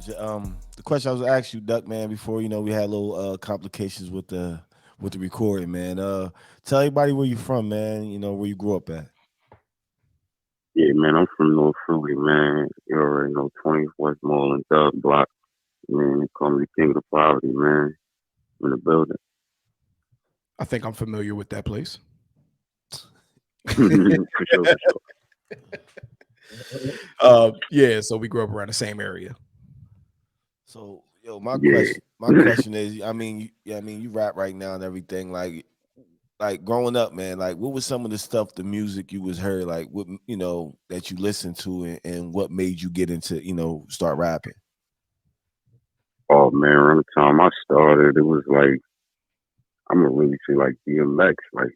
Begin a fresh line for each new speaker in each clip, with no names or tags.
The question I was gonna ask you, Duck, man, before we had little complications with the recording, man. Tell everybody where you from, man. Where you grew up at.
Yeah, man, I'm from North Philly, man. You already know 20th Westmoreland, Dub Block. Man, they call me the King of the Poverty, man. In the building.
I think I'm familiar with that place.
For sure, for sure.
Yeah, so we grew up around the same area.
So,
Yeah.
my question is, you rap right now and everything, like growing up, man. Like, what was some of the stuff, the music you was heard, like what that you listened to, and what made you get into start rapping?
Oh, man, around the time I started, it was like, I'm going to really say like DMX, like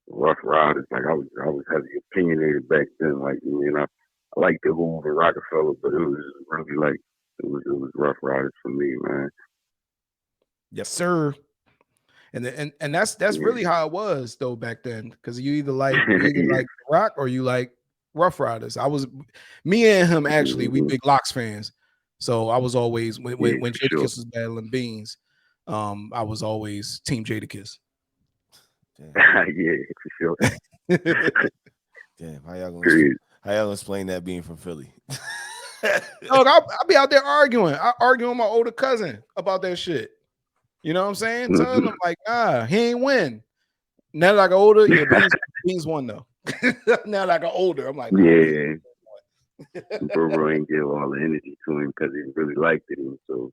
Rough Riders. Like, I was heavy opinionated back then. Like, I liked the Hoover Rockefeller, but it was really like, it was Rough Riders for me, man.
Yes, sir. And that's
Yeah.
really how it was though back then, because you either like rock or you like Rough Riders. Me and him actually, we
Hmm.
big Locks fans. So I was always when
Yeah,
when, when
for sure.
Jadakiss was battling Beans, I was always Team Jadakiss.
Damn,
Yeah, for sure.
damn.
Crazy.
How y'all gonna explain that being from Philly?
Look, I'll be out there arguing. I argue with my older cousin about that shit. You know what I'm saying? Telling
Hmm.
him like, he ain't win. Now that I got older, yeah, Beans won though. Now that I got older, I'm like, Beans
Yeah,
won.
Bro ain't give all the energy to him because he really liked it, and so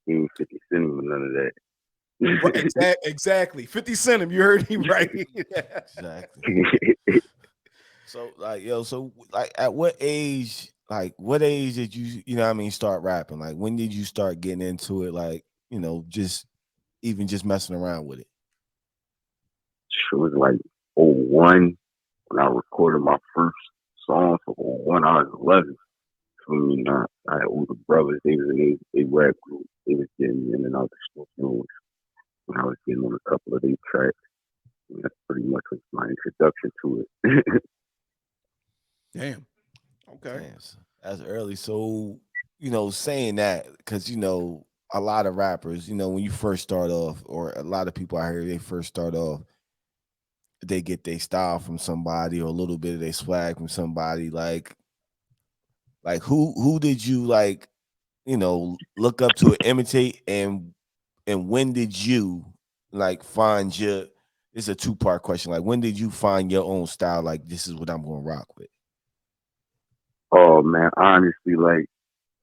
he ain't 50 Cent him or none of
Right,
that.
exactly. 50 Cent him. You heard me right.
Exactly. So like so like at what age did you start rapping? Like when did you start getting into it? Like, just even just messing around with it.
It was like '01 when I recorded my first song for '01. I was 11. So, I had older brothers. They was in a rap group. They was getting in and out the studio when I was getting on a couple of their tracks. And that's pretty much was my introduction to it.
Damn. Okay.
Damn, that's early. So, saying that, because a lot of rappers, when you first start off, or a lot of people I hear they first start off, they get their style from somebody or a little bit of their swag from somebody. Like who did you look up to or imitate, and when did you find your it's a two-part question. Like when did you find your own style? Like this is what I'm gonna rock with.
Oh man, honestly, like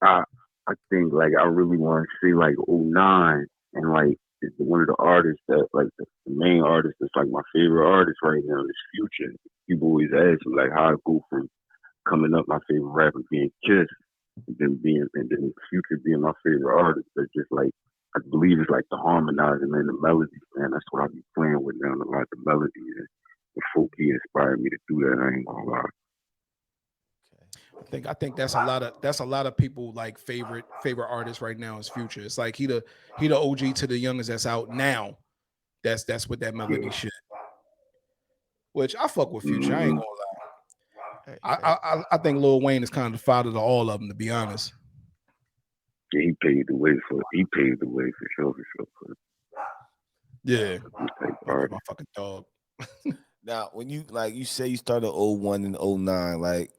I I think like I really want to see like '09 and like one of the artists that like the main artist that's like my favorite artist right now is Future. People always ask me like how I go from coming up my favorite rapper being Kiss and then Future being my favorite artist. But just like I believe it's like the harmonizing and the melodies, man. That's what I be playing with now. A lot the melodies and the folk he inspired me to do that. I ain't gonna lie.
I think that's a lot of people like favorite artists right now is Future. It's like he the OG to the youngest that's out now. That's with that melody
Yeah.
shit. Which I fuck with Future. I ain't
Mm-hmm.
gonna lie.
Hey, hey,
I think Lil Wayne is kind of the father to all of them, to be honest.
Yeah, he paved the way for sure for
Yeah.
these type
Fuck with my
artists.
fucking dog.
now when you you say you started '01 and '09, like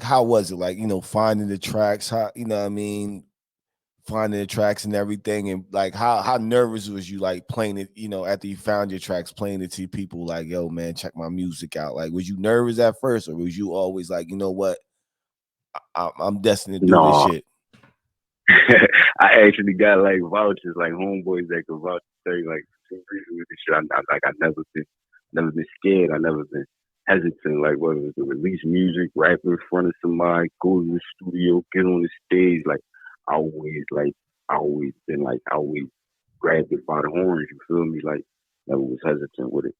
how was it? Like, finding the tracks, how what I mean, finding the tracks and everything, and like how nervous was you like playing it, after you found your tracks, playing it to people like, yo man, check my music out. Like was you nervous at first, or was you always like, you know what, I'm destined to do this
No,
shit?
I actually got like vouchers, like homeboys that could vouch for say like for some reason with this shit. I never been scared. I never been hesitant. Like whether it's to release music, rap in front of somebody, go to the studio, get on the stage. I always like I always grabbed it by the horns. You feel me? Like never was hesitant with it.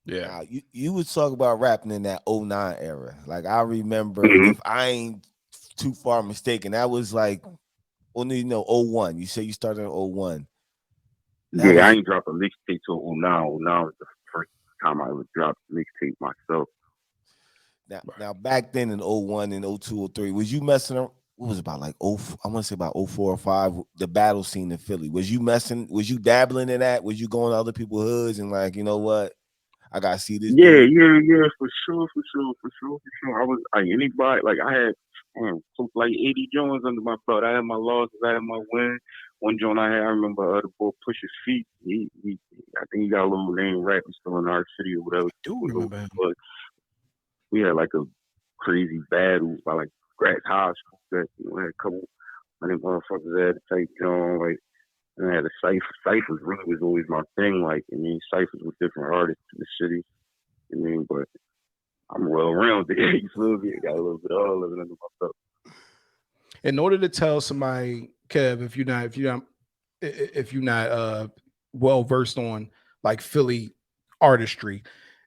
Yeah.
Now you would talk about rapping in that '09 era. Like I remember,
Hmm.
if I ain't too far mistaken, that was like only '01. You say you started in '01. That
Yeah, I
was
ain't dropped a mixtape till '09. '09 was the first time I ever dropped a mixtape myself.
Now back then in '01 and '02, '03, was you messing around? What was it about like I want to say about '04 or '05, the battle scene in Philly. Was you dabbling in that? Was you going to other people's hoods and like, you know what? I gotta see this
Yeah,
dude.
yeah, for sure, for sure, for sure, for sure. I was like anybody, like I had close like 80 joints under my belt. I had my losses, I had my wins. One joint I had, I remember the boy Push His Feet. I think he got a little name rap. He's still in our city or whatever.
Do remember him.
But we had like a crazy battle by like Gratz High School. That had a couple of them motherfuckers had to take John like. And I had a cipher. Ciphers really was always my thing. Like, I mean, ciphers with different artists in the city. I mean, but I'm well rounded. You feel me? I got a little bit of all of it under my belt.
In order to tell somebody, Kev, if you're not well versed on like Philly artistry,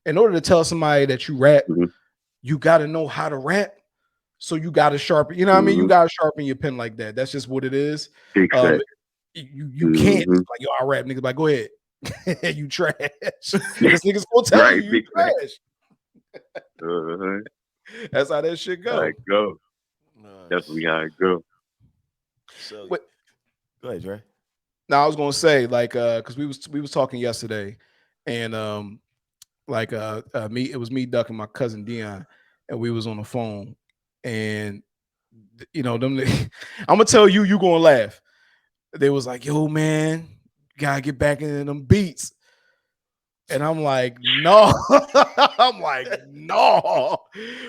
in order to tell somebody that you rap, you got to know how to rap. So you got to sharpen. You know what I mean? You got to sharpen your pen like that. That's just what it is. You can't like, yo, I rap, niggas like, go ahead. You trash. This nigga's gonna tell you trash. That's how that shit go.
How it go. Definitely how it go.
So go ahead, Dre.
Now I was gonna say, like, because we was talking yesterday, and it was me, Duck, and my cousin Dion, and we was on the phone, and you know, them I'm gonna tell you, you gonna laugh. They was like, yo, man, gotta get back into them beats. And I'm like, no. I'm like, no.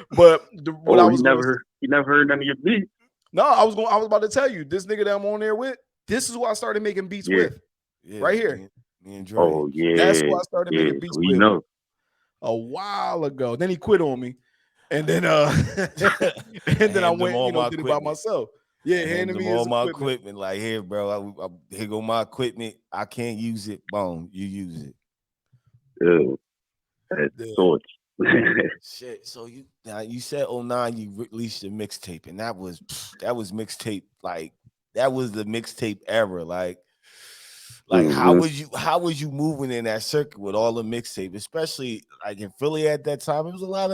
But
you never heard none of your beats.
No, I was about to tell you, this nigga that I'm on there with, this is who I started making beats with. Right here.
Me and Dre.
Oh, yeah.
That's who I started making beats with.
Know.
A while ago. Then he quit on me. And then I went, did it by myself. Yeah, handed me
all my equipment. Like, here, bro, here go my equipment. I can't use it. Boom, you use it.
Thoughts.
Shit. So you said '09 you released a mixtape, and that was mixtape. Like, that was the mixtape era. Like how was you moving in that circuit with all the mixtape, especially like in Philly at that time? It was a lot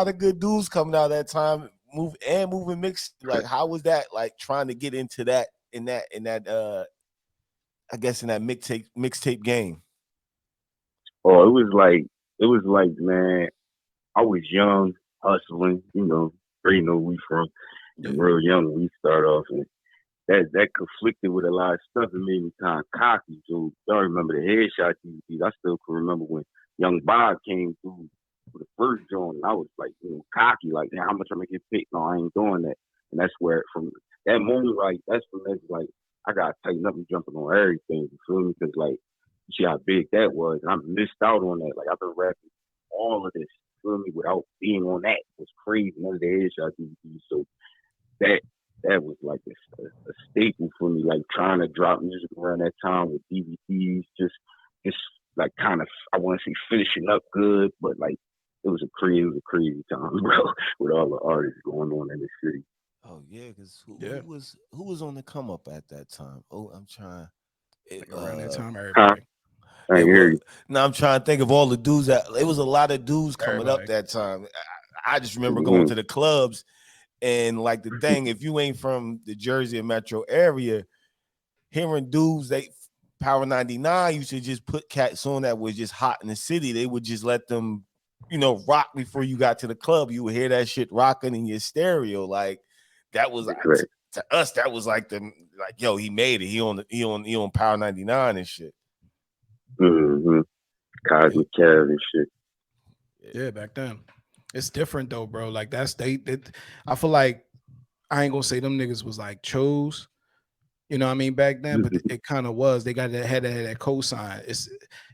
of good dudes coming out that time. Moving mix, like how was that like trying to get into that in that I guess in that mixtape game?
Oh, it was like man, I was young, hustling, you know we from real young when we start off, and that conflicted with a lot of stuff. It made me kind of cocky. So y'all remember the headshot DVDs? I still can remember when Young Bob came through for the first joint, and I was like, cocky, like, how much I'm gonna get picked? No, I ain't doing that. And that's where from that moment, like, that's when that's like I gotta tighten up and jumping on everything. You feel me? Because like, you see how big that was, and I missed out on that. Like, I've been rapping all of this, you feel me, without being on that. It was crazy. None of the headshot DVDs. So that was like a staple for me. Like trying to drop music around that time with DVDs, just like kind of, I want to say finishing up good, but like it was a crazy time, bro, with all the artists going on in the city.
Oh yeah, because who was on the come up at that time? Oh, I'm trying.
Around that time, everybody.
I'm trying to think of all the dudes it was a lot of dudes coming up that time. I just remember going to the clubs, and like the thing, if you ain't from the Jersey and metro area, hearing dudes, Power 99 used to just put cats on that was just hot in the city. They would just let them, rock before you got to the club. You would hear that shit rocking in your stereo. Like that was to us, that was like yo, he made it. He on Power 99 and shit.
Cosmic Cav and shit.
Yeah, back then. It's different though, bro. Like I feel like I ain't gonna say them niggas was like chose. You know what I mean, back then, but it kind of was. They had that cosign.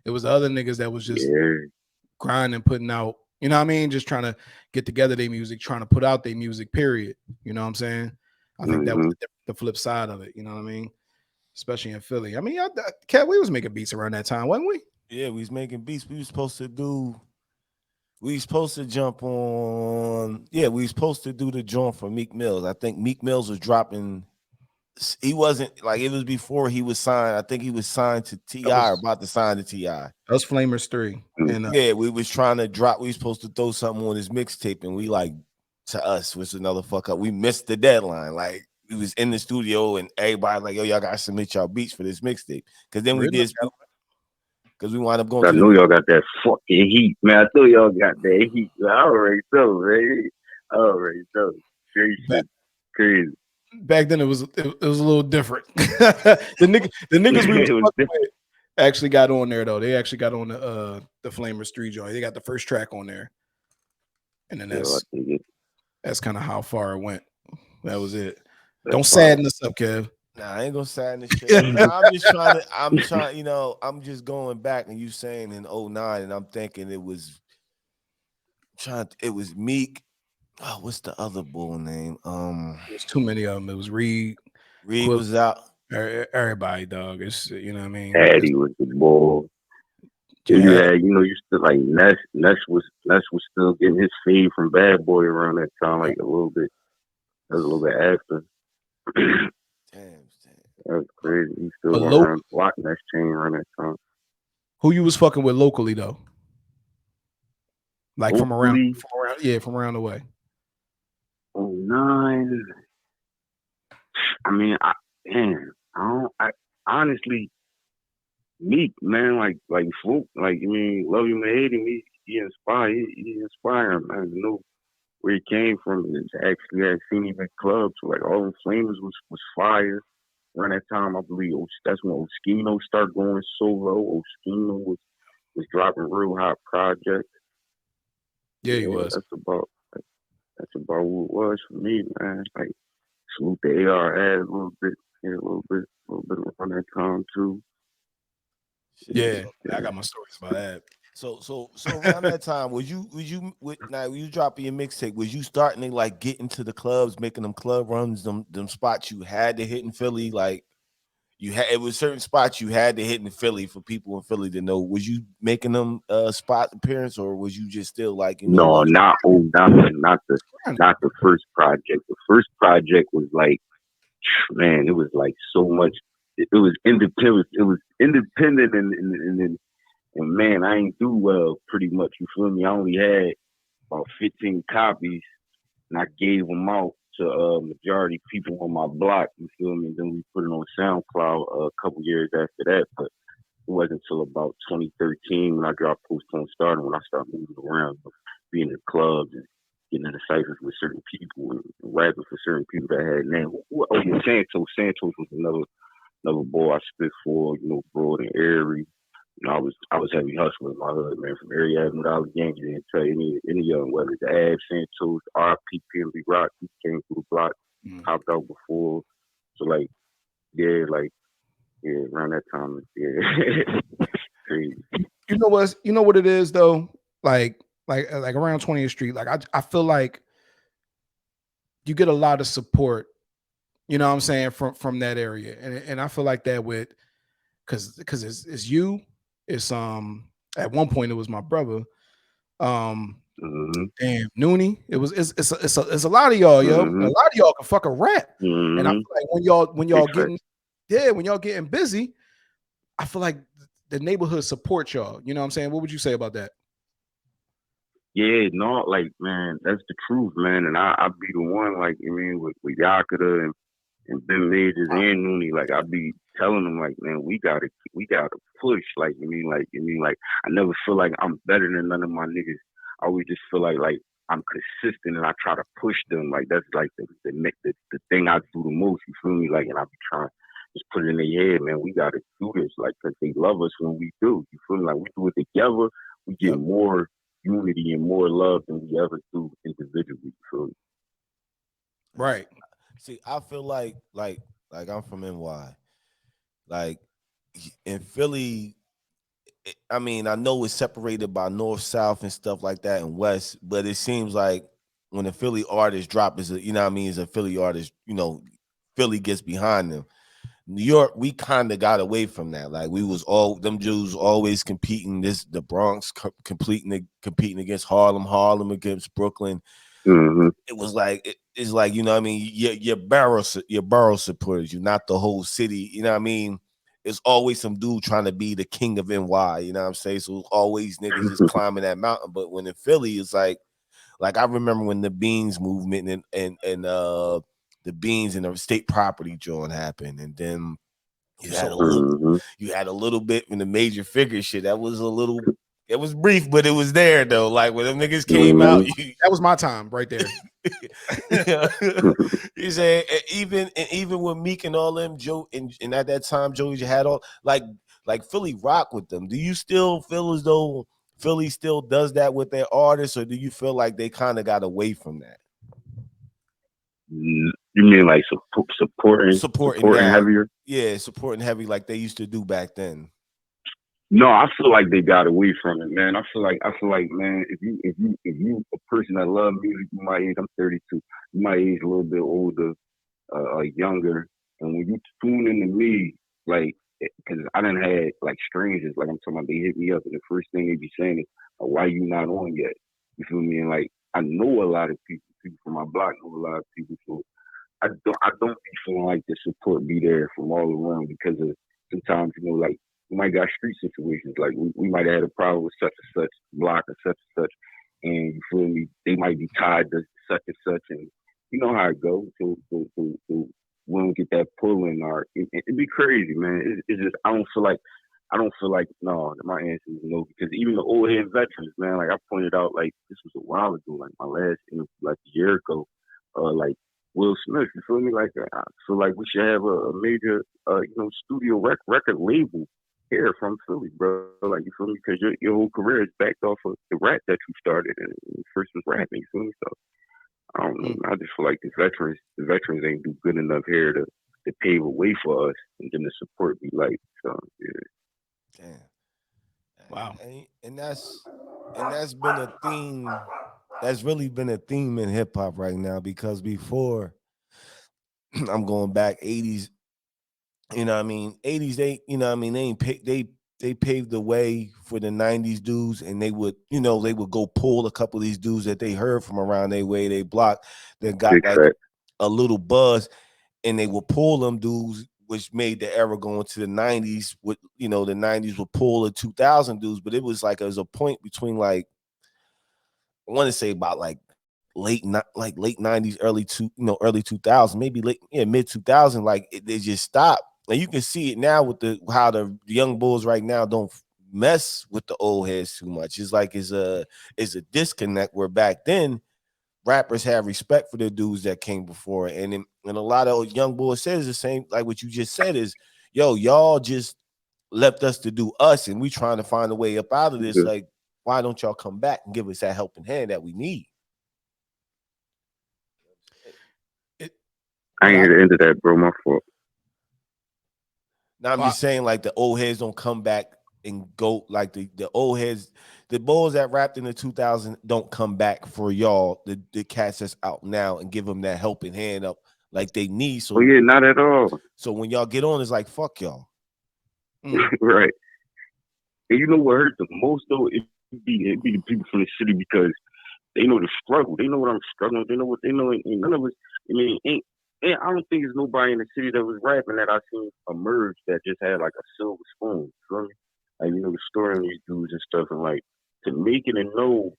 It was the other niggas that was just grinding, putting out, you know what I mean, just trying to get together their music, trying to put out their music, period. You know what I'm saying? I think that was the flip side of it, you know what I mean? Especially in Philly. I mean, Cat, we was making beats around that time, wasn't we?
Yeah, we was making beats. We was supposed to jump on. Yeah, we was supposed to do the joint for Meek Mills. I think Meek Mills was dropping he wasn't like it was before he was signed. I think he was signed to
That
T.I. or
was
about to sign to T.I.
that was Flamers 3. And
Yeah, we was trying to drop. We was supposed to throw something on his mixtape, and we like to us was another fuck up. We missed the deadline. Like we was in the studio, and everybody like, yo, y'all gotta submit y'all beats for this mixtape. Because then we
really?
did because we wound up going
I
to
know
the
y'all got that fucking heat, man. I know y'all got that heat. I already know, man. I already know.
back,
Crazy.
back then it was a little different. The niggas we was
It was
fucking
different.
with actually got on there though. They actually got on the Flamers 3 joint. They got the first track on there. And then
Yeah, I think
that's kind of how far it went. That was it.
that's
Don't
fine.
sadden us up, Kev.
Nah, I ain't gonna sign this shit. Nah, I'm trying, I'm just going back and you saying in '09, and I'm thinking it was Meek. Oh, what's the other bull name?
There's too many of them. It was Reed,
Reed
Quip,
was out.
everybody, dog. It's you know what I mean.
Addy was the ball. Then you
Yeah,
had, you still like Ness was still getting his fade from Bad Boy around that time, like a little bit. That was a little bit after.
Damn.
That was crazy. He still
but
went around blocking that chain around that time.
who you was fucking with locally though? Like
Hopefully,
from around the way.
09. I mean, I honestly, Meek, man, like folk, like, love him or hate him, he inspiring, man, to know where he came from. It's actually, I seen him in clubs, so like, all the Flamers was fire. Around that time, I believe that's when Oskino started going solo. Oskino was dropping real hot projects.
Yeah, he was.
That's about what it was for me, man. Like, salute the ARS a little bit, a little bit around that time too.
Yeah, I got my stories about that.
So around that time, now you dropping your mixtape, was you starting to like get into the clubs, making them club runs, them spots you had to hit in Philly? Like it was certain spots you had to hit in Philly for people in Philly to know. Was you making them spot appearance, or was you just still like,
No,
what?
not the first project. The first project was like, man, it was like so much. It was independent. It was independent, and man, I ain't do well pretty much. You feel me? I only had about 15 copies, and I gave them out to majority people on my block. You feel me? And then we put it on SoundCloud a couple years after that, but it wasn't until about 2013 when I dropped Postpone Starting, when I started moving around, being in clubs and getting into ciphers with certain people and rapping for certain people that had names. Oh, yeah, Santos. Santos was another boy I spit for, broad and airy. I was heavy hustling in my hood, man, from area Avenue to Allegheny. And tell you any young, whether it's Ab, Santos, RP, PMB Rock, he came through the block, hopped out before. So around that time, crazy.
You know what it is though? Like around 20th Street, like I feel like you get a lot of support, you know what I'm saying, from that area. And I feel like that with because it's you, it's at one point it was my brother. Damn, Noonie. It's a lot of y'all, yo. And a lot of y'all can fucking rap. And I feel like when y'all getting busy, I feel like the neighborhood supports y'all. You know what I'm saying? What would you say about that?
Yeah, no, like, man, that's the truth, man. And I be the one, like, with Yakida and Ben Majors and Noonie, like, I be telling them, like, man, we gotta push, like, I never feel like I'm better than none of my niggas. I always just feel like I'm consistent and I try to push them, like, that's like the thing I do the most. You feel me? Like, and I be trying just put it in their head, man. We gotta do this, like, cause they love us when we do. You feel me? Like, we do it together, we get more unity and more love than we ever do individually. You feel me?
Right.
See, I feel like I'm from NY. Like in Philly, I mean, I know it's separated by north, south, and stuff like that, and west, but it seems like when a Philly artist drop is is a Philly artist, Philly gets behind them. New York, we kind of got away from that. Like we was all them Jews always competing. The Bronx competing against Harlem against Brooklyn.
Mm-hmm.
It was like it's like, you know what I mean, your borough supporters, you not the whole city, you know what I mean. It's always some dude trying to be the king of NY, you know what I'm saying? So always niggas just climbing that mountain. But when in Philly, it's like I remember when the Beans movement and the Beans and the state property joint happened, and then you had a little
Mm-hmm.
you had a little bit when the major figure shit. That was a little, it was brief, but it was there though. Like when them niggas came
Mm-hmm.
out, you
That was my time right there.
yeah. You say even with Meek and all them Joe and at that time Joey had all like Philly rock with them. Do you still feel as though Philly still does that with their artists, or do you feel like they kind of got away from that?
You mean like supporting
Supporting
supporting
now,
heavier?
yeah, supporting heavy like they used to do back then.
No, I feel like they got away from it, man. I feel like, man, if you a person that love music, you my age, I'm 32. You my age, a little bit older, younger, and when you tune into me, like, because I done had like strangers, like I'm talking about, they hit me up, and the first thing they be saying is, "Why you not on yet?" You feel me? And like, I know a lot of people from my block know a lot of people, so I don't be feeling like the support be there from all around because of sometimes, like, we might got street situations, like we might have had a problem with such and such block or such and such, and you feel me, they might be tied to such and such, and you know how it goes. So we don't get that pull in our, it'd be crazy, man. It's just I don't feel like no. My answer is no, because even the old head veterans, man, like I pointed out, like this was a while ago, like my last interview, like a year ago, like Will Smith. You feel me? Like I feel like we should have a major, studio record label here from Philly, bro. Like you feel me? Because your whole career is backed off of the rap that you started and first was rapping. You feel me? So I don't know.
Mm.
I just feel like the veterans ain't do good enough here to pave a way for us, and then the support be like, so yeah.
Damn.
Wow.
And that's been a theme. That's really been a theme in hip hop right now because before I'm going back 80s, you know what I mean? 80s, they, you know what I mean, they ain't they paved the way for the 90s dudes, and they would go pull a couple of these dudes that they heard from around their way, they block that got
Big
like
fact.
a little buzz, and they would pull them dudes, which made the era go into the 90s. With the 90s would pull the 2000 dudes, but it was like, there was a point between, like, I want to say about like late 90s, early 2000s, maybe late, yeah, mid 2000. Like they just stopped, and you can see it now with how the young bulls right now don't mess with the old heads too much. It's like it's a disconnect where back then rappers had respect for the dudes that came before, and a lot of young boys says the same, like what you just said is, yo, y'all just left us to do us, and we trying to find a way up out of this.
Yeah.
Like, why don't y'all come back and give us that helping hand that we need?
It,
I
what
ain't
I
hear the end of that, bro. My fault.
Now I'm
well,
just saying, like, the old heads don't come back and go, like the old heads, the bulls that rapped in the 2000 don't come back for y'all, the cats that's out now, and give them that helping hand up like they need.
Oh
So
yeah, not at all.
so when y'all get on, it's like, fuck y'all.
mm,
Right. And you know what hurt the most though? It be the people from the city because they know the struggle. They know what I'm struggling. They know what they know. And none of us. I mean, ain't I don't think there's nobody in the city that was rapping that I seen emerge that just had like a silver spoon. You feel me? Like the story of these dudes and stuff, and like to make it and know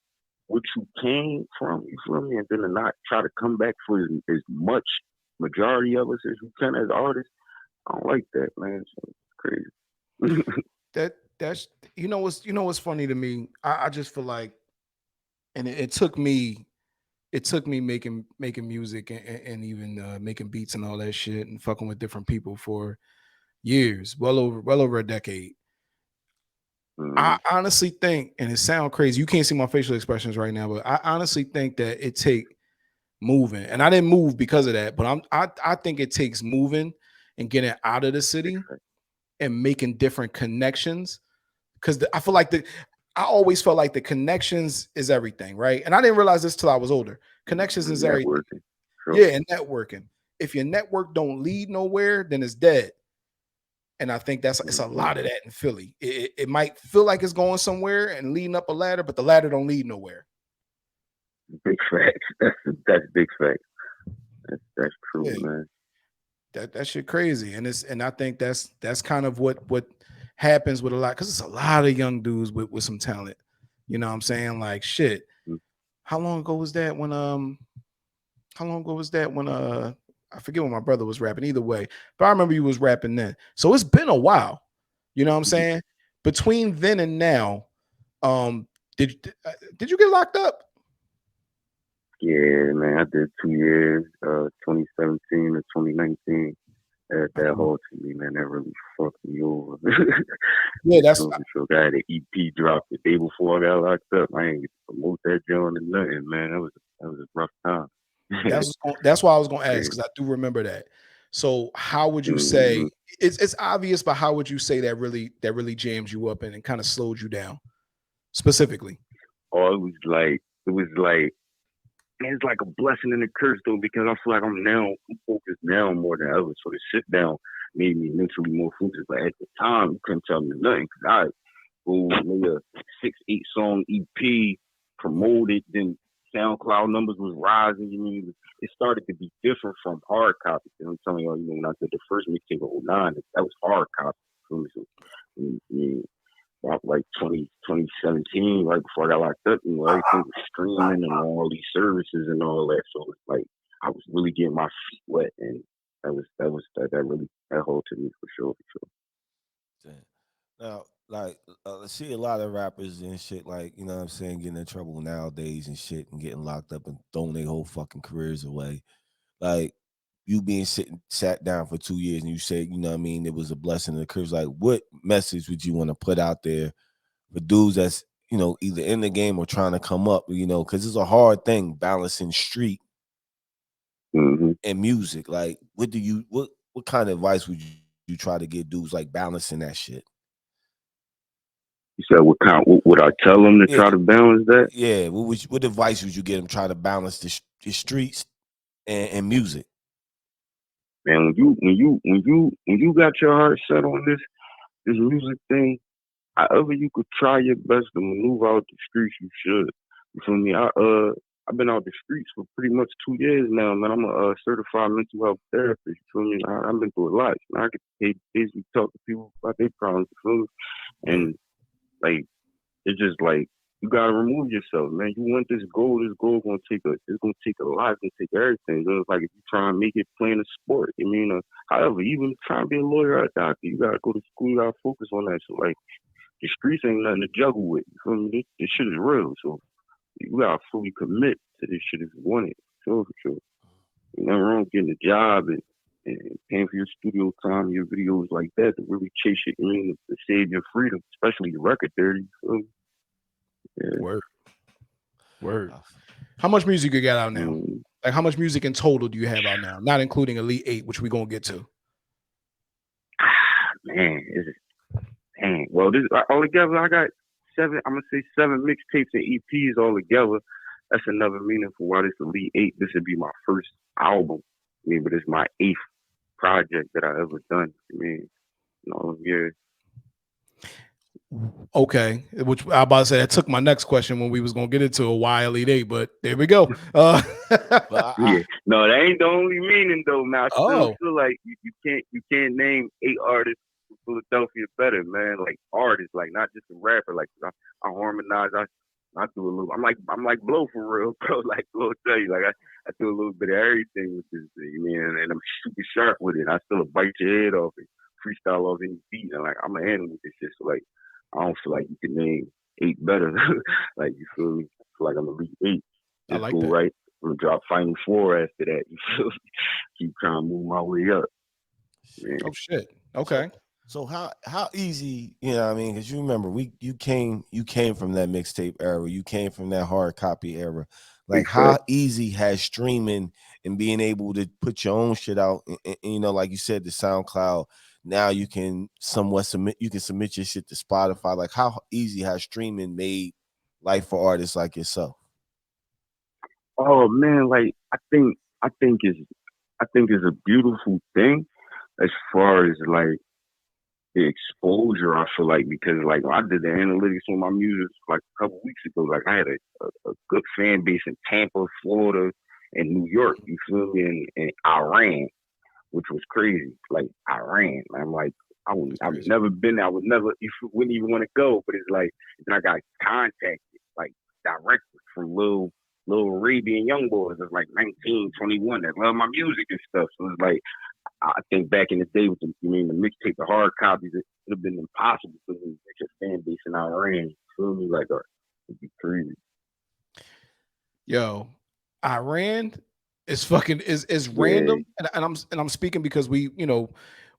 what you came from. You feel me? And then to not try to come back for as much majority of us as you can as artists. I don't like that, man. So it's crazy.
that's what's funny to me. I just feel like, and it took me making music and even making beats and all that shit and fucking with different people for years, well over a decade.
Mm-hmm.
I honestly think, and it sounds crazy, you can't see my facial expressions right now, but I honestly think that it take moving, and I didn't move because of that, but I think it takes moving and getting out of the city and making different connections, because I feel like I always felt like the connections is everything, right? And I didn't realize this till I was older. Connections is everything.
Networking. Sure.
Yeah, and networking. If your network don't lead nowhere, then it's dead. And I think it's a
Mm-hmm.
lot of that in Philly. It might feel like it's going somewhere and leading up a ladder, but the ladder don't lead nowhere.
Big facts. That's big facts. That's true,
Yeah,
man.
that shit crazy, and I think that's kind of what happens with a lot, because it's a lot of young dudes with some talent. You know what I'm saying? Like shit.
Mm.
How long ago was that when how long ago was that when I forget when my brother was rapping, either way, but I remember he was rapping then. So it's been a while. You know what I'm saying? Between then and now, um, did you get locked up?
Yeah, man. I did 2 years, 2017 to 2019. That whole to me, man, that really fucked me over.
Yeah, that's
So I had an EP drop the day before I got locked up. I ain't get to promote that joint or nothing, man. That was a rough time.
that's why I was gonna ask,
Yeah.
because I do remember that. So how would you
Mm-hmm.
say it's obvious, but how would you say that really jammed you up and kind of slowed you down specifically?
Or it was like it's like a blessing and a curse though, because I feel like I'm focused now more than ever. So the sit down made me mentally more focused. But at the time, you couldn't tell me nothing because I made a 6, 8 song EP, promoted, then SoundCloud numbers was rising. You mean it started to be different from hard copy. And I'm telling you, when I did the first mixtape of '09, that was hard copy. So, about like 2017, right before I got locked up, everything was streaming and all these services and all that. So it's like I was really getting my feet wet, and that really that hold to me for sure, for
Now, like, I see a lot of rappers and shit, like, you know what I'm saying, getting in trouble nowadays and shit and getting locked up and throwing their whole fucking careers away. Like, you being sat down for 2 years and you said, you know what I mean, it was a blessing and a curse. Like, what message would you want to put out there for dudes that's, either in the game or trying to come up, because it's a hard thing balancing street
sure.
and music. Like, what kind of advice would you try to give dudes like balancing that shit?
You said what would I tell them to
Yeah,
try to balance that?
yeah. What advice would you get them try to balance the streets and music?
Man, when you got your heart set on this music thing, however you could try your best to maneuver out the streets, you should. You feel me? I've been out the streets for pretty much 2 years now, man. I'm a certified mental health therapist. You feel me? I've been through a lot. I get to basically talk to people about their problems. You feel me?
Word.
And like it's just like you gotta remove yourself, man. You want this goal. This goal it's gonna take a lot. It's gonna take everything. So it's like if you try and make it playing a sport, I mean, however, even trying to be a lawyer or a doctor, you gotta go to school. You gotta focus on that. So like the streets ain't nothing to juggle with. You feel me? This shit is real. So you gotta fully commit to this shit if you want it. Sure, for sure. Ain't nothing wrong with getting a job and paying for your studio time, your videos like that to really chase it. I mean, to save your freedom, especially your record there. You feel me? Yeah.
Word, word. How much music you got out now?
Mm.
Like, how much music in total do you have out now? Not including Elite Eight, which we're gonna get to.
Man, dang. Well, this altogether, I got 7. I'm gonna say 7 mixtapes and EPs all together. That's another meaning for why this Elite Eight. This would be my first album. I mean, but it's my 8th project that I ever done. I mean, yeah.
Okay, which I about to say that took my next question when we was gonna get into a why Elite Eight, but there we go.
But
Yeah, no, that ain't the only meaning though. Man, I still
Oh,
feel like you can't name 8 artists from Philadelphia better, man. Like artists, like not just a rapper. Like I harmonize, I do a little. I'm like Blow for real, bro. Like Blow tell you, like I do a little bit of everything with this thing, man. And I'm super sharp with it. I still bite your head off and freestyle off any beat, and like I'm an animal with this shit. So like I don't feel like you can name 8 better. Like you feel me? I feel like I'm Elite 8.
I
Just
like
go
that.
right. I'm gonna drop Final Four after that. You feel me? Keep trying to move my way up. Man.
Oh shit.
so
Okay.
so how easy, what I mean? Because you remember you came from that mixtape era, you came from that hard copy era.
Big
Like, how
fact.
easy has streaming and being able to put your own shit out, and, like you said, the SoundCloud. Now you can submit your shit to Spotify. Like, how easy has streaming made life for artists like yourself?
Oh man, like I think it's a beautiful thing as far as like the exposure. I feel like because like I did the analytics on my music like a couple weeks ago. Like I had a good fan base in Tampa, Florida, and New York. You feel me? And Iran, which was crazy. Like Iran, I'm like. I've never been there. I would never, you wouldn't even want to go. But it's like, then I got contacted, like directly from little Arabian young boys that's like 19, 21 that love my music and stuff. So it's like, I think back in the day with the mixtape, the hard copies, it would have been impossible for me to get a fan base in Iran. Feel me? Like, it'd be crazy.
Yo, Iran is fucking is random, and I'm speaking because we,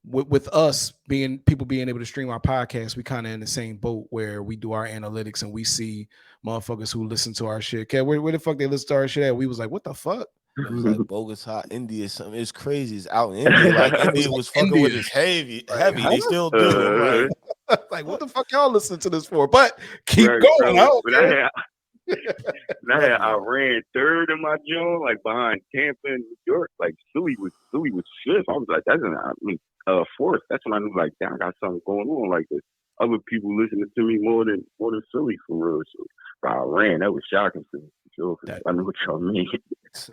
with us being people being able to stream our podcast, we kind of in the same boat where we do our analytics and we see motherfuckers who listen to our shit. Okay, where the fuck they listen to our shit at? We was like, what the fuck?
It was like Bogota, India, something. It's crazy. It's out in India. Like India was fucking with us heavy. They still do.
Like, what the fuck y'all listen to this for? But keep going.
I Iran third in my joint, like behind Tampa and New York. Like Philly was fifth. I was like, fourth. That's when I knew like, damn, I got something going on. Like this. Other people listening to me more than Philly for real. So Iran, that was shocking to me. Sure, I know what y'all mean.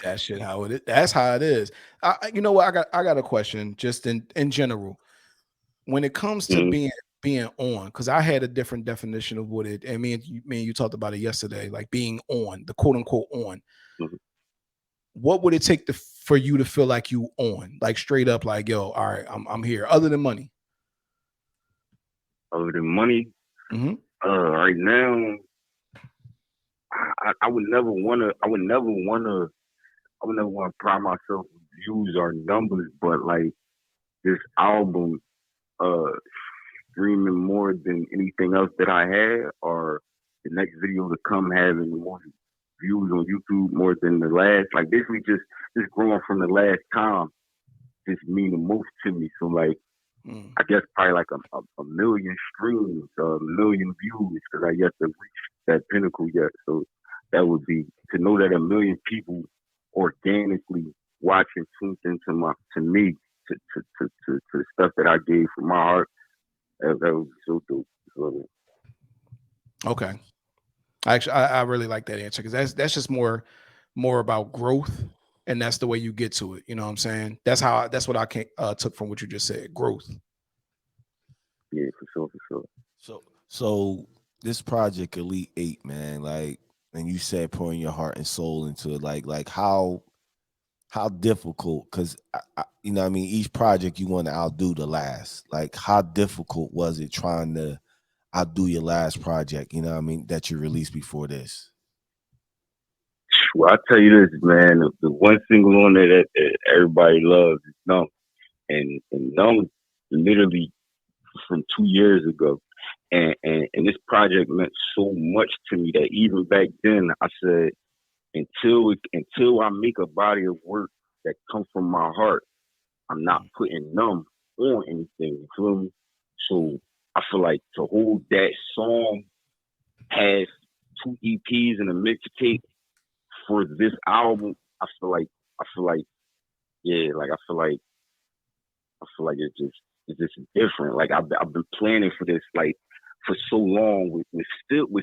That shit how it is. That's how it is. You know what? I got a question just in general. When it comes to being on, because I had a different definition of what it, and me and you talked about it yesterday, like being on, the quote unquote on. Mm-hmm. What would it take for you to feel like you on, like straight up, like, yo, all right, I'm here, other than money?
Other than money, right now, I would never want to pride myself with views or numbers, but like this album, streaming more than anything else that I had, or the next video to come having more views on YouTube more than the last. Like basically just growing from the last time just mean the most to me. So like I guess probably like a million streams, a million views, because I yet to reach that pinnacle yet. So that would be to know that a million people organically watching, tuned into me to the stuff that I gave from my heart. That would be so dope.
Okay. Actually, I really like that answer because that's just more about growth, and that's the way you get to it. You know what I'm saying? That's what I took from what you just said. Growth.
Yeah, for sure.
So this project Elite 8, man, like, and you said pouring your heart and soul into it, like how difficult, because you know what I mean, each project you want to outdo the last. Like, how difficult was it trying to outdo your last project, you know what I mean, that you released before this?
Well, I'll tell you this, man. The one single on there that everybody loves is Numb. And Numb literally from 2 years ago. And this project meant so much to me that even back then I said, until I make a body of work that comes from my heart, I'm not putting Numb on anything. You feel me? So I feel like to hold that song, have 2 EPs and a mixtape for this album, I feel like it's just different. Like I've been planning for this like for so long. We're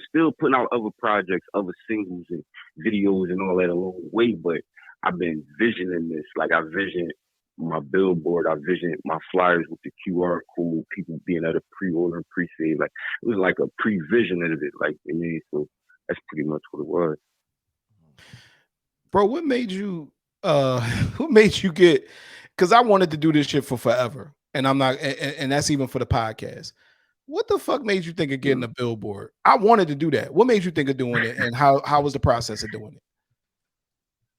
still putting out other projects, other singles and videos and all that along the way. But I've been visioning this. Like I visioned my billboard. I visioned my flyers with the QR code. People being able to pre-order and pre-save. Like it was like a pre-vision of it. Like I mean, so that's pretty much what it was.
Bro, what made you get, because I wanted to do this shit for forever, and I'm not, and that's even for the podcast. What the fuck made you think of getting a billboard? I wanted to do that. What made you think of doing it, and how was the process of doing it?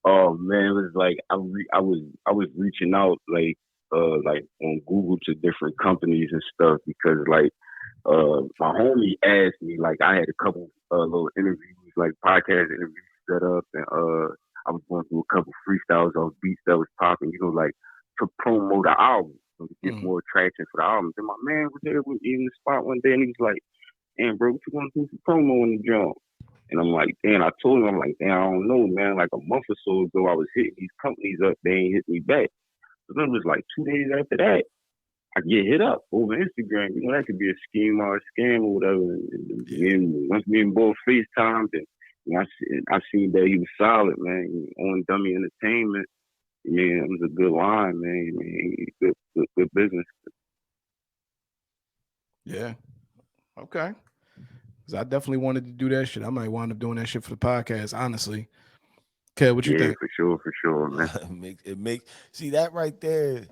Oh man, it was like I was reaching out like on Google to different companies and stuff because like my homie asked me, like I had a couple little interviews, like podcast interviews set up, and I was going through a couple freestyles on beats that was popping, you know, like to promo the album, to get more traction for the album. Then my man was there with me in the spot one day, and he was like, "Damn, bro, what you want to do for promo in the jump?" And I'm like, damn, I told him, I'm like, damn, I don't know, man. Like a month or so ago, I was hitting these companies up, they ain't hit me back. So then it was like 2 days after that, I get hit up over Instagram. You know, that could be a scheme or a scam or whatever. And once me and both FaceTimed, and I seen that he was solid, man. On Dummy Entertainment, man, it was a good line, man. Good business.
Yeah. Okay. Because I definitely wanted to do that shit. I might wind up doing that shit for the podcast, honestly. Okay, what you
Yeah,
think?
for sure, man.
it makes see that right there.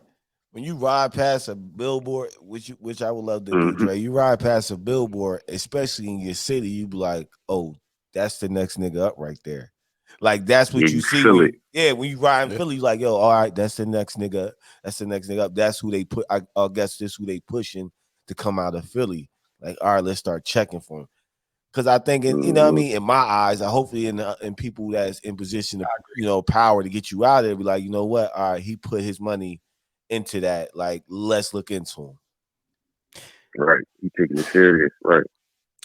When you ride past a billboard, which I would love to do,
Mm-hmm.
Dre, you ride past a billboard, especially in your city, you be like, oh, that's the next nigga up right there. Like that's
Yeah,
what you
you
see
feel
when
it.
when you ride in
Yeah.
Philly, like, yo, all right, that's the next nigga. That's the next nigga up. That's who they put. I guess this who they pushing to come out of Philly. Like, all right, let's start checking for him. Because I think, you know what I
Mm-hmm.
mean, in my eyes, I hopefully in people that's in position of,
I
power to get you out of there, be like, you know what, all right, he put his money into that. Like, let's look into him.
Right. You taking it serious, right?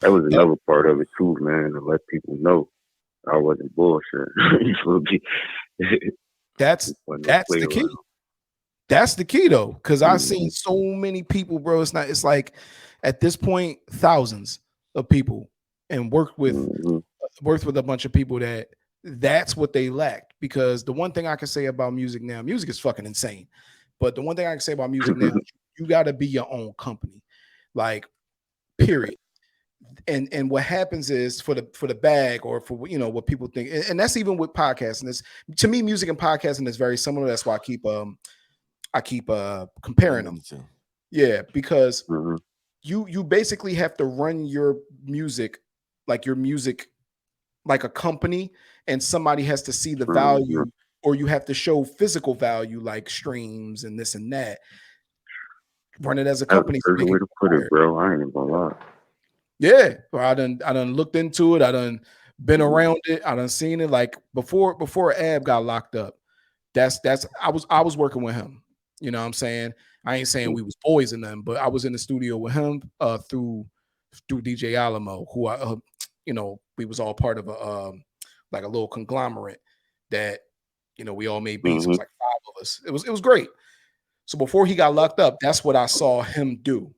That was
Yep.
another part of it too, man, to let people know I wasn't bullshit. You feel me?
That's
Wasn't no
that's
play
the key.
around.
That's the key though. Cause I've
Mm-hmm.
seen so many people, bro. It's like at this point, thousands of people and
Mm-hmm.
worked with a bunch of people that's what they lacked. Because the one thing I can say about music now, music is fucking insane. But the one thing I can say about music now, you gotta be your own company. Like, period. And what happens is for the bag or for what people think, and that's even with podcasting. This to me, music and podcasting is very similar. That's why I keep comparing them.
Me too.
Yeah, because
Mm-hmm.
you basically have to run your music like a company, and somebody has to see the
Mm-hmm.
value, or you have to show physical value like streams and this and that. Run it as a
That was the
company so they
perfect
can
way to put
acquire
it,
it.
bro. I ain't even gonna lie.
Yeah, or I done looked into it. I done been
Mm-hmm.
around it. I done seen it. Like before Ab got locked up. That's I was working with him. You know what I'm saying? I ain't saying we was boys in them, but I was in the studio with him through DJ Alamo, who we was all part of a like a little conglomerate that we all made beats. It
Mm-hmm.
was like five of us. It was great. So before he got locked up, that's what I saw him do.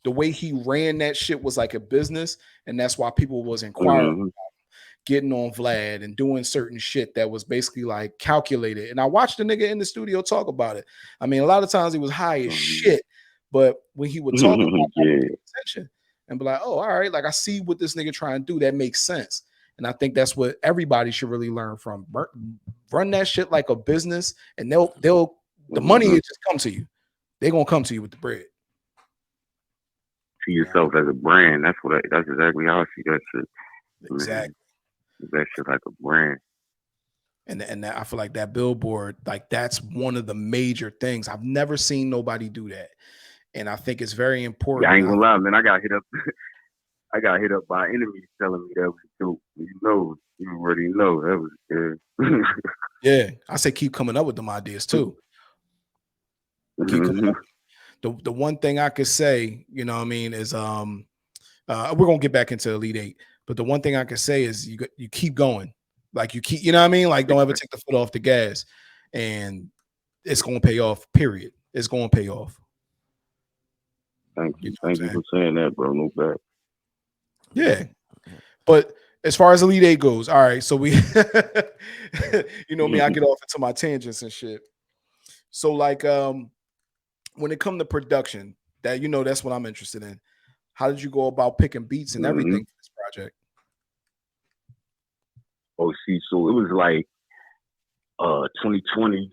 The way he ran that shit was like a business, and that's why people was inquiring,
Mm-hmm.
getting on Vlad and doing certain shit that was basically like calculated. And I watched the nigga in the studio talk about it. I mean, a lot of times he was high as shit, but when he would talk about it, I would
Yeah.
pay attention and be like, oh, all right, like I see what this nigga trying to do. That makes sense. And I think that's what everybody should really learn from. Run that shit like a business, and they'll the money will
Mm-hmm.
just come to you. They're gonna come to you with the bread.
See
You know what I
yourself as a brand. That's exactly how I see that shit.
mean?
Man,
Exactly.
that shit like a brand.
And I feel like that billboard, like that's one of the major things. I've never seen nobody do that, and I think it's very
Yeah, I
important.
ain't gonna lie, man. I got hit up. I got hit up by enemies telling me that was dope. You already know that was good.
Yeah, I say keep coming up with them ideas too. Keep coming
Mm-hmm.
up. The one thing I could say, you know what I mean, is we're gonna get back into Elite Eight, but the one thing I could say is you keep going, like you keep, you know what I mean, like don't ever take the foot off the gas, and it's gonna pay off. Period. It's gonna pay off.
Thank
You
you.
know what
Thank
I'm
you
saying?
for saying that, bro. No bad.
Yeah. But as far as Elite Eight goes, all right. So we, you know me, I get off into my tangents and shit. So like, when it come to production, that's what I'm interested in. How did you go about picking beats and
Mm-hmm.
everything for this project?
Oh, see, so it was like 2020.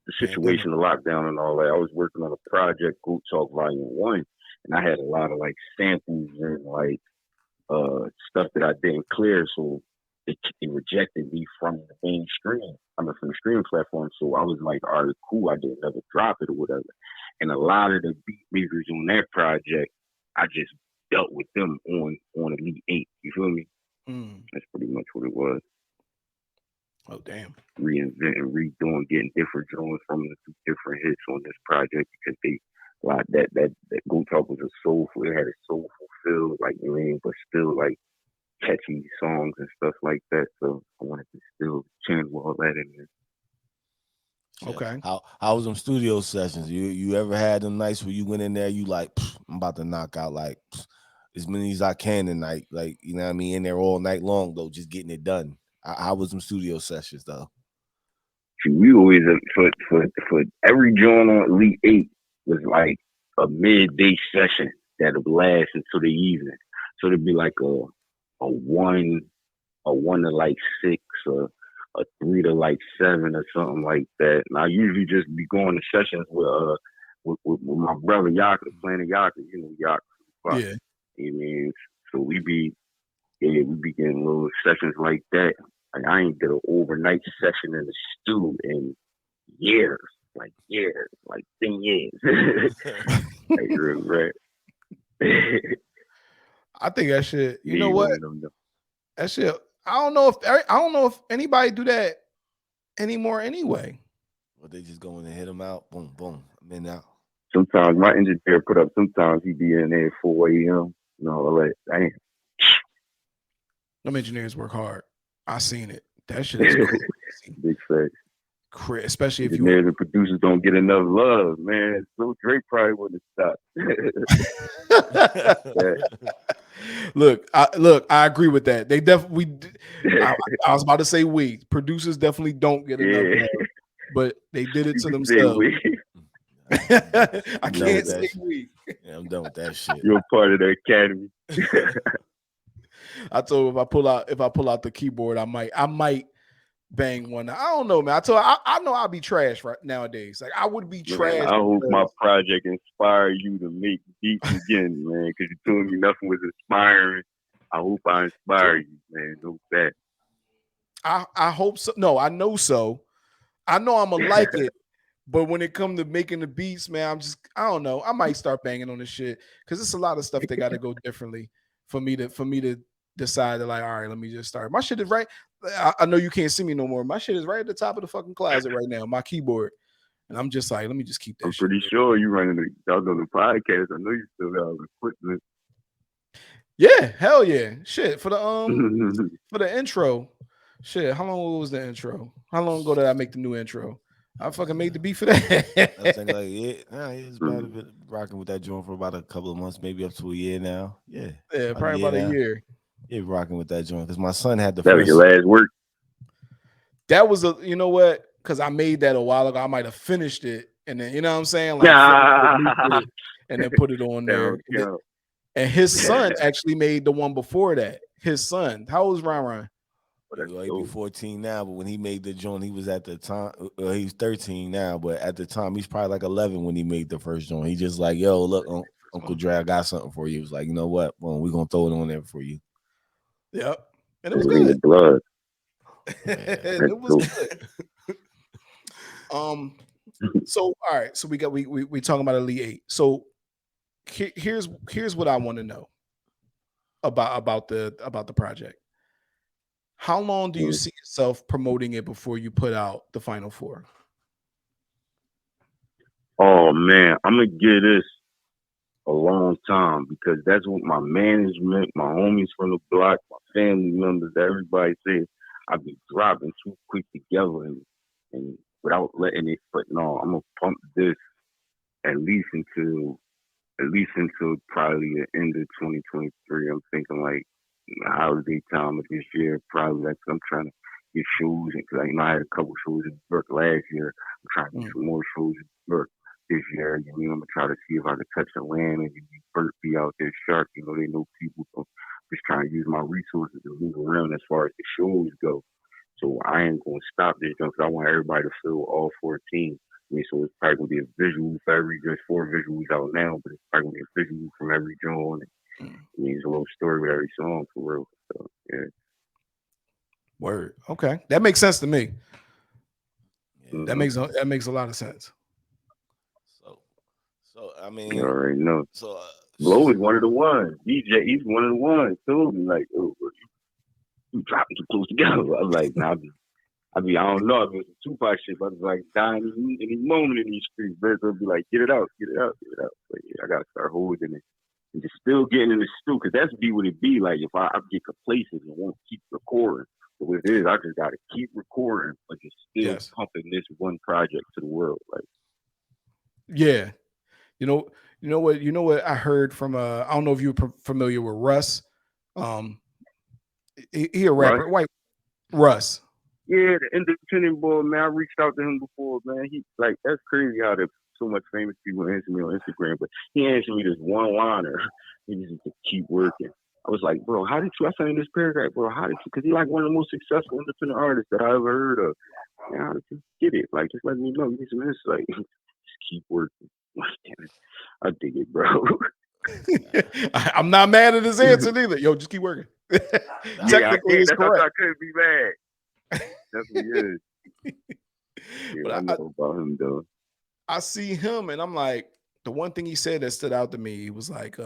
The
Pandemic.
situation, the lockdown, and all that. I was working on a project, Goat Talk Volume One, and I had a lot of like samples and like stuff that I didn't clear, so it rejected me from the mainstream. I mean, from the streaming platform. So I was like, all right, cool. I didn't ever drop it or whatever. And a lot of the beat makers on that project, I just dealt with them on Elite Eight. You feel me?
Mm.
That's pretty much what it was.
Oh damn.
Reinventing, redoing, getting different joints from the different hits on this project because they like that Go Talk was a soulful. It had a soulful feel, like you mean, but still like catchy songs and stuff like that. So I wanted to still channel all that in there.
Yeah.
Okay.
How was them studio sessions? You ever had them nights where you went in there, you like, I'm about to knock out like as many as I can tonight. Like, you know what I mean? In there all night long though, just getting it done. How was them studio sessions though?
See, we always for every joint on Elite Eight was like a midday session that would last until the evening. So it'd be like a one a 1 to like 6 or a 3 to like 7 or something like that. And I usually just be going to sessions with my brother Yaka, playing the Yaka, Yaka.
Yeah.
You mean, so we be getting little sessions like that. Like I ain't did an overnight session in the stew in years, like 10 years. Like real right.
I think that shit. You know
Yeah,
what?
one of them.
That shit. I don't know if anybody do that anymore. Anyway.
But they just go in and hit them out. Boom, boom. I'm in now.
Sometimes my engineer put up. Sometimes he be in there at 4 a.m. and all that. Damn.
Them engineers work hard. I seen it. That shit is crazy.
Big facts.
Especially if
Engineers
you
and producers don't get enough love, man. So Drake probably wouldn't have stopped.
look. I agree with that. They definitely. I was about to say we producers definitely don't get enough love, but they did it to themselves. I can't say we.
Yeah, I'm done with that shit.
You're part of the academy.
I told him if I pull out the keyboard, I might bang one. I don't know, man. I know I'll be trash right nowadays. Like I would be trash.
I hope my project inspire you to make beats again, man. Because you told me nothing was inspiring. I hope I inspire you, man. No bad.
I hope so. No, I know so. I know I'm gonna like it. But when it comes to making the beats, man, I don't know. I might start banging on this shit because it's a lot of stuff that got to go differently for me to decide that, like, all right, let me just start. My shit is right. I know you can't see me no more. My shit is right at the top of the fucking closet right now, my keyboard. And I'm just like, let me just keep that
I'm
shit.
pretty sure you running the podcast. I know you still got equipment.
Yeah, hell yeah. Shit. For the intro. Shit, how long was the intro? How long ago did I make the new intro? I fucking made the beat for that.
I was thinking like, it's been rocking with that joint for about a couple of months, maybe up to a year now. Yeah,
probably about a year.
Yeah, rocking with that joint because my son had the
that
first.
Was your last work?
That was you know what? Because I made that a while ago. I might have finished it, and then you know what I'm saying, like, and then put it on there. And his son actually made the one before that. His son, how old is Ron?
He's 14 now, but when he made the joint, he was at the time. He's 13 now, but at the time, he's probably like 11 when he made the first joint. He just like, yo, look, Uncle Dre, I got something for you. He was like, you know what? Well, we're gonna throw it on there for you.
Yep, and it was good.
Blood.
It was good. So all right, so we talking about Elite Eight. So here's what I want to know about the project. How long do you see yourself promoting it before you put out the final four?
Oh man, I'm gonna give this a long time because that's what my management, my homies from the block, my family members, everybody says I've been dropping too quick together and without letting it. But no, I'm gonna pump this at least until probably the end of 2023. I'm thinking like holiday time of this year, probably like I'm trying to get shows because I had a couple shows in New York last year. I'm trying to get some more shows in New York this year. I'm gonna try to see if I can touch the land and Bert be out there sharp. They know people, so just trying to use my resources to move around as far as the shows go. So I ain't gonna stop this because I want everybody to feel all 14. So it's probably gonna be a visual for every. There's 4 visuals out now, but it's probably gonna be a visual from every joint. It's a little story with every song for real. So yeah.
Word. Okay, that makes sense to me.
Yeah.
That makes a lot of sense.
So I mean,
you already know.
So
Blow is one of the ones. DJ, he's one of the ones. Told me like, oh, you dropping too close together. I was like, nah, I don't know. It was some Tupac shit, but I was like dying any moment in these streets. Birds will be like, get it out. But yeah, I gotta start holding it and just still getting in the stew because that's be what it be like if I get complacent and won't keep recording. But what it is, I just gotta keep recording, but just still
Yes.
pumping this one project to the world. Like,
Yeah. You know, you know what I heard from I don't know if you're familiar with Russ. Um he a
Russ,
rapper, white Russ.
yeah, the independent boy, man. I reached out to him before, man. He like that's crazy how there's so much famous people answer me on Instagram, but he answered me this one liner. He just to keep working. I was like, bro, how did you? I sent him this paragraph, bro. How did you? Because he's like one of the most successful independent artists that I ever heard of. Man, how did you get it? Like, just let me know. Give me some insight. Just keep working. Like, damn it. I dig it, bro.
I'm not mad at his answer neither. Yo, just keep working.
Yeah, I
Technically,
can't.
it's
That's how I
correct.
couldn't be mad. Definitely is. Yeah, I
But
know about him though.
I see him and I'm like, the one thing he said that stood out to me, he was like,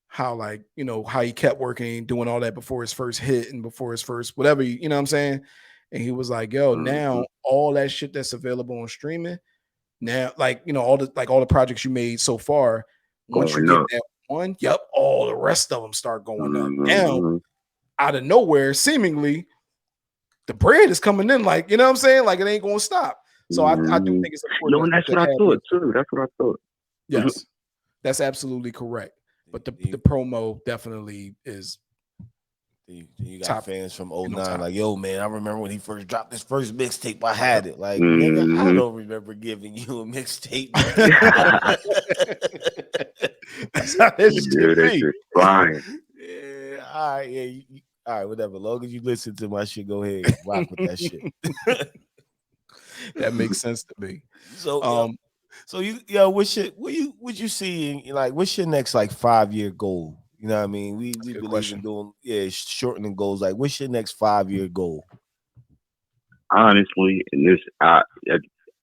how like, you know, how he kept working, doing all that before his first hit and before his first whatever, you know what I'm saying? And he was like, yo,
Mm-hmm.
now all that shit that's available on streaming, now, like, you know, all the projects you made so far, once you
Going
get
up.
that one, yep, all the rest of them start going up. Now,
Mm-hmm.
out of nowhere, seemingly, the bread is coming in, like, you know what I'm saying? Like it ain't gonna stop. So I do
Mm-hmm.
think it's
Yo,
important
and that's
to
what I
have
thought
these.
too. That's what I thought.
Yes, that's absolutely correct. But the
You,
promo definitely is
you got
top,
fans from
you know,
'09
top.
like, yo, man, I remember when he first dropped his first mixtape. I had
Yep.
it. Like, nigga, I
Mm-hmm.
don't remember giving you a mixtape, nigga.
That's how that
Yeah,
should
that's
be.
just flying.
Yeah, all right, yeah, all right, whatever. Long as you listen to my shit, go ahead, rock with that shit.
That makes sense to me.
So,
Um,
so yo, what you see in, like, what's your next like 5 year goal? You know what I mean?
that's a
We
good
believe in
question.
doing shortening goals. Like, what's your next 5 year goal?
Honestly, and this, I,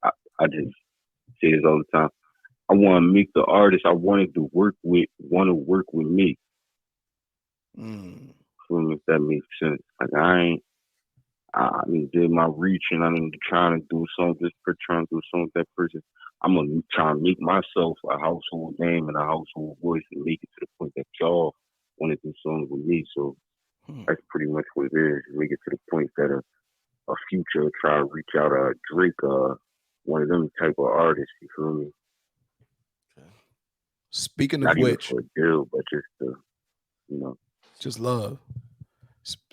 I just say this all the time. I want to make the artist I wanted to work with want to work with me.
Mm,
If that makes sense. Like I ain't. I did my reaching. I didn't trying to do something for trying to do something with that person. I'm gonna try and make myself a household name and a household voice and make it to the point that y'all want to do songs with me. So
hmm.
that's pretty much what it is. Make it to the point that a future try to reach out Drake, one of them type of artists. You feel me?
Speaking of
Not even
which,
for a deal, but just to you know.
just love.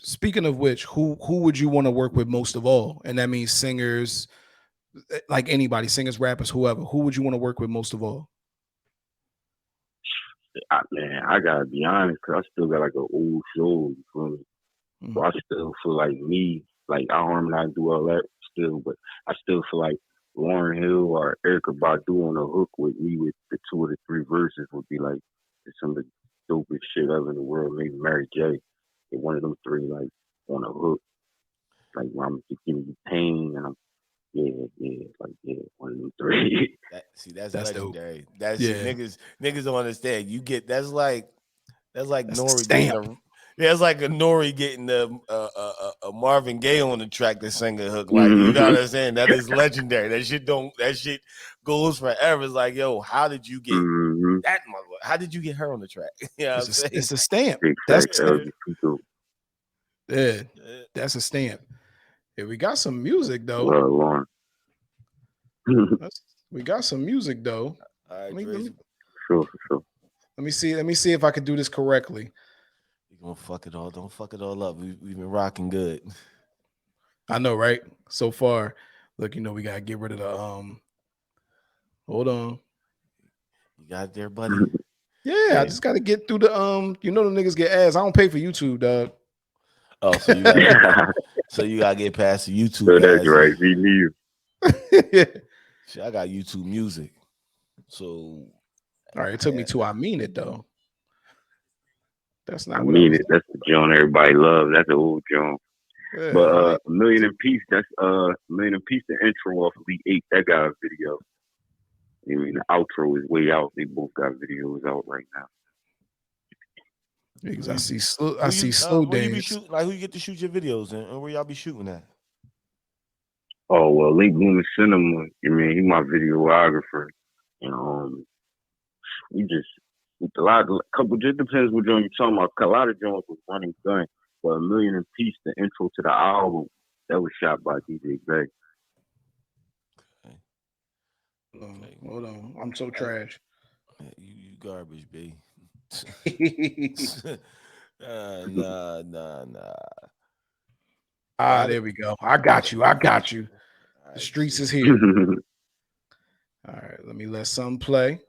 Speaking of which, who would you want to work with most of all? And that means singers, like anybody, singers, rappers, whoever. Who would you want to work with most of all?
Man, I gotta be honest, cause I still got like an old soul. You feel me? So
Mm.
I still feel like me, like I harmonize, do all that still, but I still feel like Lauren Hill or Erica Badu on a hook with me with the two or the three verses would be like some of the dopest shit ever in the world. Maybe Mary J. Get one of them three like on a hook, like where I'm just giving you pain and I'm like one of them three.
That's
That's dope.
legendary. That shit,
Yeah,
niggas don't understand. You get that's like
that's a
Nori getting
stamp.
a it's like a Nori getting a Marvin Gaye on the track to sing a hook. Like, you know
Mm-hmm.
what I'm saying? That is legendary. That shit goes forever. It's like, yo, how did you get
Mm-hmm.
that mother? How did you get her on the track? You know what I'm saying?
It's a stamp.
Big
That's
fat
a
L
stamp.
G P
Yeah,
Yeah.
that's a stamp. Yeah, we got some music though.
Love Lauren.
We got some music though.
All right,
Let me let
Dre's,
me
Sure, for sure.
let me see. Let me see if I can do this correctly.
you gonna fuck it all. Don't fuck it all up. We've been rocking good.
I know, right? So far, look, you know, we gotta get rid of the Hold on.
You got it there, buddy.
Yeah, I
Yeah.
just gotta get through the You know, the niggas get ads. I don't pay for YouTube, dog.
Oh, so you gotta get past the YouTube
So that's
ads.
right. Me neither.
Shit, I got YouTube Music. So
All right, it took me to I mean it though. That's
I
not what I
mean
was.
it. That's the joint everybody loves. That's the old joint. But
Yeah, I mean,
A Million in Peace, that's A Million in Peace, the intro off Elite 8, that got a video. I mean, the outro is way out. They both got videos out right now.
because
who you
I see slow
where you be
dance.
shooting? Like, who you get to shoot your videos and where y'all be shooting at?
Oh, well, Link Blooming Cinema, I mean, he my videographer. And we just, couple, just depends what joint you're talking about. A lot of joints was running gun. But A Million in Peace, the intro to the album, That was shot by DJ Beck.
Okay. Okay.
Hold on. I'm so trash.
You garbage, B. Nah.
There we go. I got you. The streets is here. All right, let me let some play.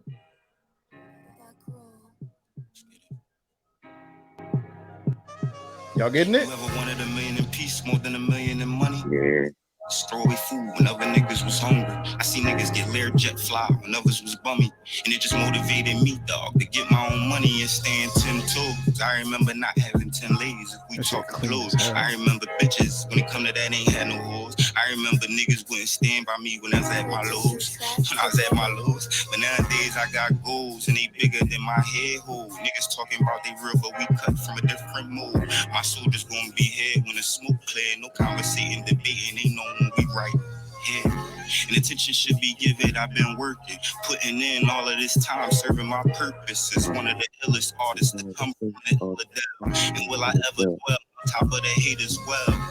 Y'all getting it?
Whoever wanted $1 million in peace more than $1 million in money.
Yeah.
Just throw away food when other niggas was hungry. I see niggas get Learjet fly when others was bummy. And it just motivated me, dog, to get my own money and stand 10 toes. I remember not having 10 ladies if we talk clothes. I remember bitches when it come to that ain't had no hoes. I remember niggas wouldn't stand by me when I was at my lows. But nowadays I got goals and they bigger than my head hole. Niggas talking about they real, but we cut from a different mold. My soldiers gonna be here when the smoke clear. No conversating, debating, ain't no when we right here. And attention should be given. I've been working, putting in all of this time, serving my purpose as one of the illest artists to come from the hill of death. And will I ever dwell on top of the hate as well?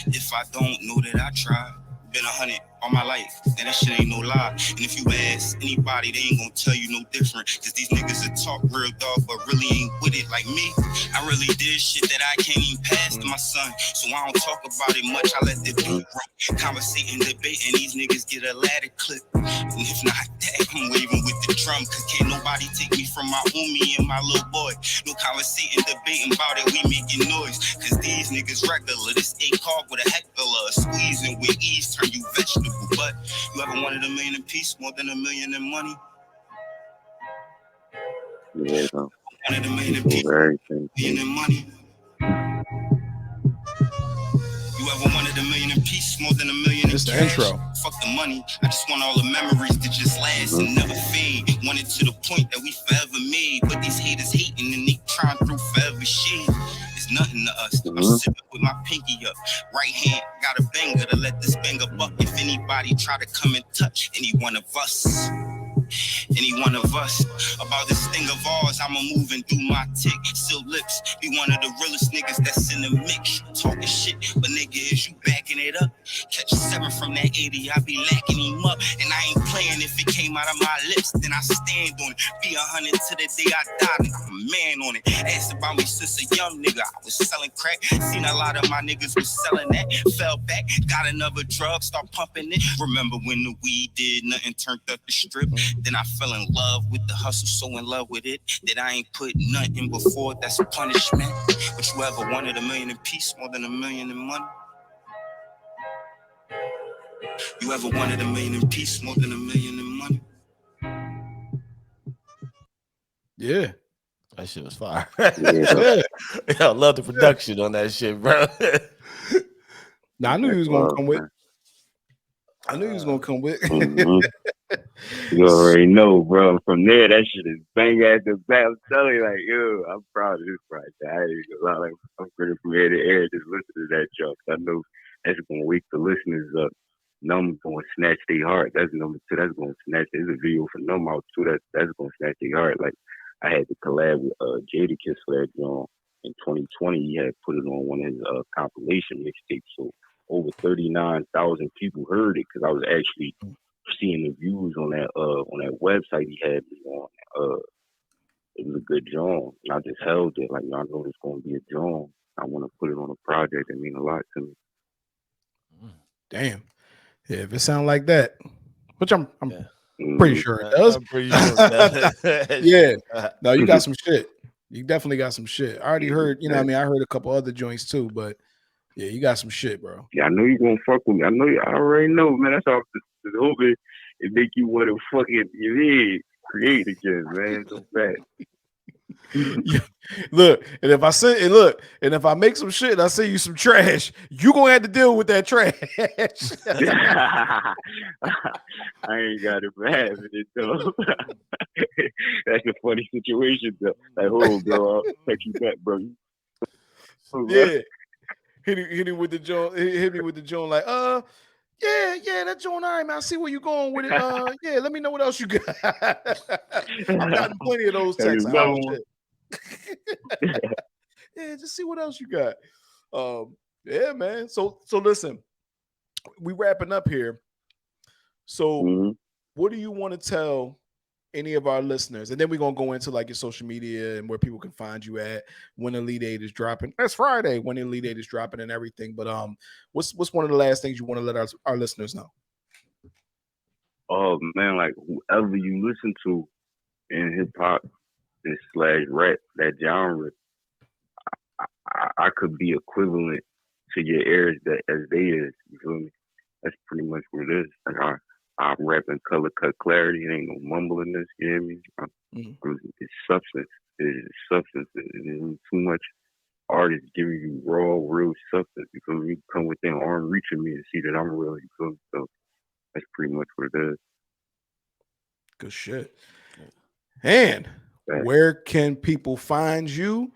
If I don't know that I tried, been 100 all my life, and that shit ain't no lie. And if you ask anybody, they ain't gonna tell you no different. Cause these niggas that talk real dog, but really ain't with it like me. I really did shit that I can't even pass to my son. So I don't talk about it much, I let the beat run. Conversating, debating, these niggas get a ladder clip. And if not that, I'm waving with the drum. Cause can't nobody take me from my homie and my little boy. No conversating, debating about it, we making noise. Cause these niggas regular, this A-Cog with a heckler. Squeezing with ease, turn you vegetable. But you ever wanted $1 million in peace more than $1 million in money?
Yeah, no.
Wanted $1 million in peace, $1 million in money. You ever wanted $1 million in peace more than $1 million in
Just the
cash?
intro.
Fuck the money. I just want all the memories to just last and never fade. Wanted to the point that we forever made, but these haters hating and they trying through forever shade. It's nothing to us. I'm sipping with my pinky up. Right hand got a banger to let this banger buck. If anybody try to come and touch any one of us. About this thing of ours, I'ma move and do my tick. Still lips, be one of the realest niggas that's in the mix. Talking shit, but nigga, is you backing it up? Catch a 7 from that 80, I be lacking him up. And I ain't playing if it came out of my lips, then I stand on it. Be 100 to the day I die, and I'm a man on it. Asked about me since a young nigga, I was selling crack. Seen a lot of my niggas was selling that. Fell back, got another drug, start pumping it. Remember when the weed did nothing, turned up the strip. Then I fell in love with the hustle, so in love with it that I ain't put nothing before. That's a punishment. But you ever wanted $1 million in peace more than $1 million in money? You ever wanted $1 million in peace more than $1 million in money?
Yeah.
That shit was fire.
Yeah.
I love the production on that shit, bro.
Now I knew he was gonna come with.
Mm-hmm. You already know, bro. From there, that shit is bang at the back. I'm telling you, like, yo, I'm proud of this project. I ain't gonna lie, like, I'm pretty from ear to ear just listening to that joke. I know that's gonna wake the listeners up. Numb gonna snatch their heart. That's number 2. That's gonna snatch. There's a video for Numb out too. That's gonna snatch their heart. Like, I had to collab with Jadakiss for that joint in 2020. He had put it on one of his compilation mixtapes. So over 39,000 people heard it because I was actually seeing the views on that website he had me on. It was a good joint, and I just held it. Like, I know it's gonna be a joint. I want to put it on a project that mean a lot to me.
Damn. Yeah, if it sound like that, which I'm pretty sure it does.
I'm pretty sure it does.
Yeah. No, you got some shit. You definitely got some shit. I already heard, you know what I mean? I heard a couple other joints too, but yeah, you got some shit, bro.
Yeah, I know you gonna fuck with me. I already know, man. That's all. Just hoping it make you want to fucking create again, man. So bad.
Look, and if I make some shit and I send you some trash, you gonna have to deal with that trash.
I ain't got it for having it though. That's a funny situation though. Like, hold, bro, I'll text you back, bro.
Yeah. Hit him with the joint. Hit me with the joint like, yeah, that joint. All right, man. I see where you going with it. Yeah, let me know what else you got. I've gotten plenty of those texts. Oh, shit. Yeah, just see what else you got. Yeah, man. So listen. we wrapping up here. So,
Mm-hmm.
what do you want to tell any of our listeners? And then we're gonna go into like your social media and where people can find you at when Elite 8 is dropping. That's Friday when Elite 8 is dropping and everything. But what's one of the last things you want to let our listeners know?
Oh man, like whoever you listen to in hip hop and / rap, that genre, I could be equivalent to your ears that as they is. You feel me? That's pretty much what it is. Like I'm rapping color cut clarity. It ain't no mumble in this. You hear me? It's substance. It's substance. It isn't too much artists giving you raw, real substance. You feel me? You come within arm reach of me and see that I'm real. You feel me? So that's pretty much what it is.
Good shit. And where can people find you?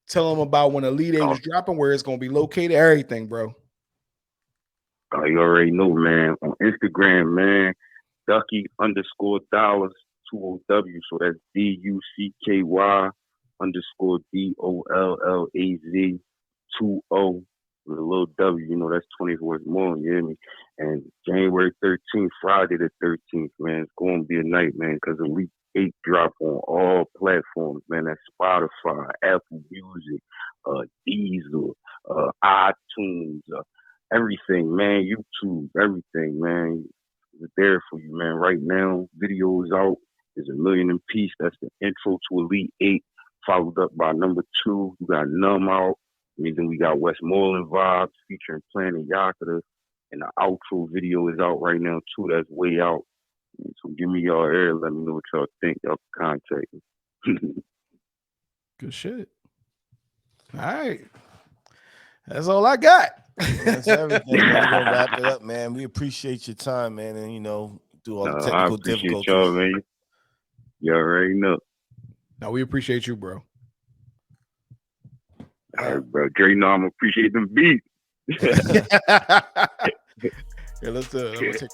Tell them about when Elite 8 is dropping, where it's going to be located, everything, bro.
You already know, man. On Instagram, man, Ducky_Dollaz 20W. So that's DUCKY_DOLLAZ 20 with a little W. You know, that's 24th morning. You hear me? And January 13th, Friday the 13th, man, it's going to be a night, man, because Elite 8 drop on all platforms, man. That's Spotify, Apple Music, Diesel, iTunes, everything, man. YouTube, everything, man. It's there for you, man. Right now, video is out. There's a million in piece. That's the intro to Elite 8, followed up by number 2. We got Numb out. And then we got Westmoreland Vibes featuring Planet Yakata. And the outro video is out right now, too. That's way out. So give me y'all air. Let me know what y'all think. Y'all can contact me.
Good shit. All right. That's all I got.
That's everything. Man. We're gonna wrap it up, man. We appreciate your time, man, and do all the technical difficulties.
Y'all, man. You already know.
No, we appreciate you, bro.
All right, bro. Dre, I'm appreciate them beats.
Yeah, let's do it.